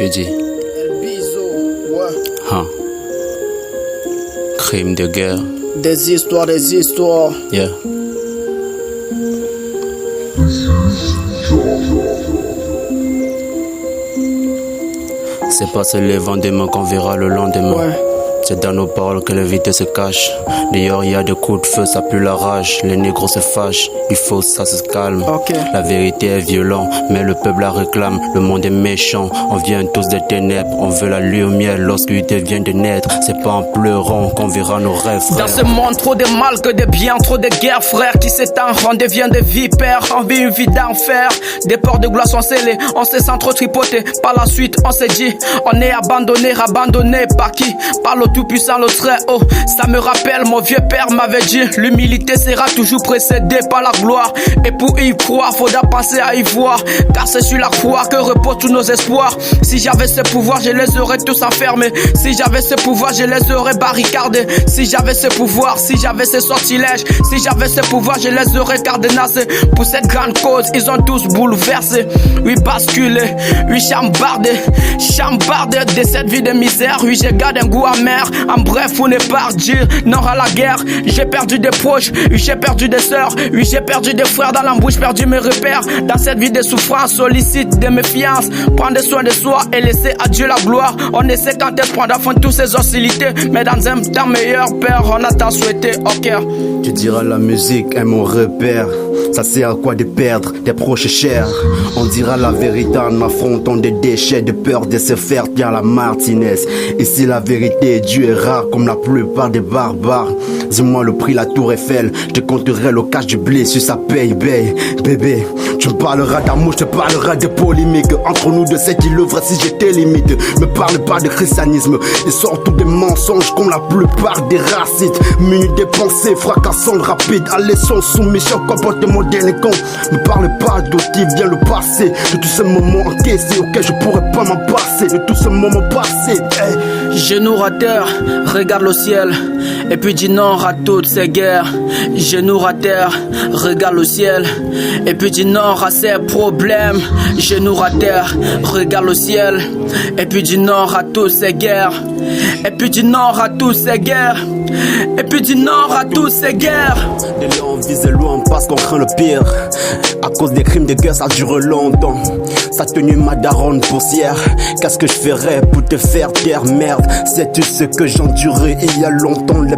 Tu dis El Bizo, ouais. hein. Crime de guerre. Des histoires, des histoires. Yeah. C'est pas se levant demain qu'on verra le lendemain. Ouais. C'est dans nos paroles que la vérité se cache. D'ailleurs, il y a des coups de feu, ça pue la rage. Les négros se fâchent, il faut ça se calme. Ok. La vérité est violente, mais le peuple la réclame. Le monde est méchant, on vient tous des ténèbres. On veut la lumière lorsqu'il vient de naître. C'est pas en pleurant qu'on verra nos rêves, frère. Dans ce monde, trop de mal que de bien, trop de guerre, frère, qui s'étend, on devient des vipères, on vit une vie d'enfer. Des portes de gloire sont scellées, on se sent trop tripoté. Par la suite, on s'est dit, on est abandonné par qui? Par le tout-puissant, le très haut. Ça me rappelle, mon vieux père m'avait dit, l'humilité sera toujours précédée par la gloire. Et pour y croire, faudra penser à y voir, car c'est sur la croix que reposent tous nos espoirs. Si j'avais ce pouvoir, je les aurais tous enfermés. Si j'avais ce pouvoir, je les aurais barricadés. Si j'avais ce pouvoir, si j'avais ce sortilège, si j'avais ce pouvoir, je les aurais cadenassés. Pour cette grande cause, ils ont tous bouleversé. Oui, basculé, oui, chambardé de cette vie de misère. Oui, j'ai gardé un goût amer. En bref, pour ne pas dire non à la guerre. J'ai perdu des proches, oui, j'ai perdu des sœurs, oui, j'ai perdu des frères dans l'embouche, perdu mes repères. Dans cette vie de souffrance, sollicite de méfiance. Prendre soin de soi et laisser à Dieu la gloire. On essaie quand elle prendra fin de toutes ces hostilités, mais dans un temps meilleur, Père, on a tant souhaité au cœur. Tu diras la musique est mon repère. Ça sert à quoi de perdre des proches chers? On dira la vérité en affrontant des déchets de peur de se faire dire la Martinez. Ici la vérité, Dieu est rare comme la plupart des barbares. Dis-moi le prix la tour Eiffel, je te compterai le cash du blé sur sa paye, bébé. Tu me parleras d'amour, je te parlerai de polémique. Entre nous de c'est qui le vrai si j'étais limite. Me parle pas de christianisme, et surtout des mensonges comme la plupart des racistes. Minutes des pensées fracassantes rapides, alléchant soumission, comportement délinquant. Me parle pas d'outils, viens le passé. De tous ces moments encaissés auxquels je pourrais pas m'en passer. De tous ces moments passés, hey. Genoux à terre, regarde le ciel, et puis dis non à toutes ces guerres. Genoux à terre, regarde le ciel, et puis dis non à ces problèmes. Genoux à terre, regarde le ciel, et puis dis non à toutes ces guerres. Et puis dis non à toutes ces guerres. Et puis dis non à toutes ces guerres. De là on vise loin parce qu'on craint le pire. À cause des crimes de guerre ça dure longtemps. Ça tenu ma daronne poussière. Qu'est-ce que je ferais pour te faire taire, merde? Sais-tu ce que j'endurais il y a longtemps? Les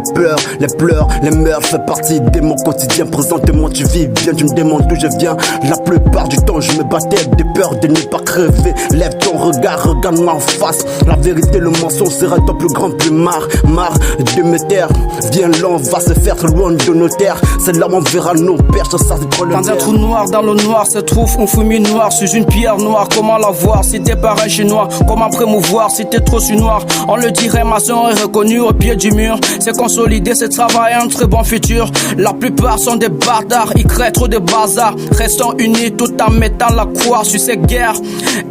pleurs, les meurtres fait partie de mon quotidien. Présentement tu vis bien, tu me demandes d'où je viens. La plupart du temps je me battais de peur de ne pas crever. Lève ton regard, regarde-moi en face. La vérité, le mensonge sera ton plus grand, plus marre de me taire. Viens là, on va se faire loin de nos terres. C'est là où on verra nos perches, ça c'est trop le Dans un trou noir, dans le noir se trouve un fumée noir sur une pierre noire. Comment la voir si t'es pas un chinois? Comment promouvoir si t'es trop sur noir? On le dirait, maçon est reconnu au pied du mur. C'est consolider, c'est travailler un très bon futur. La plupart sont des bâtards, ils créent trop de bazar. Restons unis tout en mettant la croix sur ces guerres.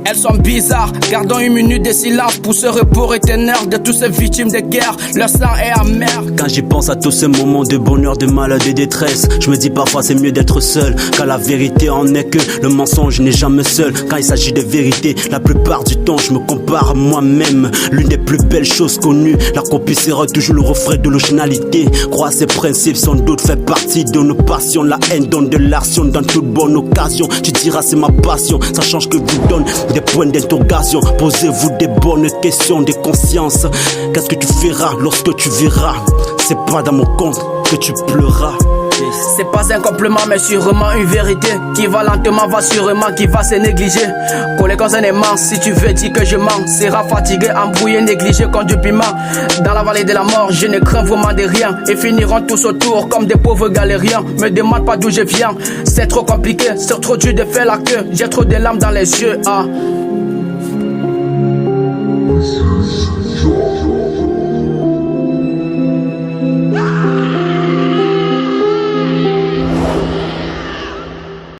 Elles sont bizarres, gardons une minute de silence pour ce repos éternel de toutes ces victimes de guerre. Leur sang est amer. Quand j'y pense à tous ces moments de bonheur, de malheur, de détresse, je me dis parfois c'est mieux d'être seul. Car la vérité en est que le mensonge n'est jamais seul. Quand il s'agit de vérité, la plupart du temps je me compare à moi-même. L'une des plus belles choses connues, la copie sera toujours le reflet de l'originalité. Croire ces principes sans doute fait partie de nos passions. La haine donne de l'action dans toute bonne occasion. Tu diras c'est ma passion, ça change que vous donne des points d'interrogation. Posez-vous des bonnes questions de conscience. Qu'est-ce que tu feras lorsque tu verras? C'est pas dans mon compte que tu pleuras. C'est pas un compliment mais sûrement une vérité qui va lentement, va sûrement, qui va se négliger. Collé comme un aimant, si tu veux dire que je mens, sera fatigué, embrouillé, négligé comme du piment. Dans la vallée de la mort, je ne crains vraiment de rien. Et finiront tous autour comme des pauvres galériens. Me demande pas d'où je viens, c'est trop compliqué, c'est trop dur de faire la queue. J'ai trop de larmes dans les yeux, ah.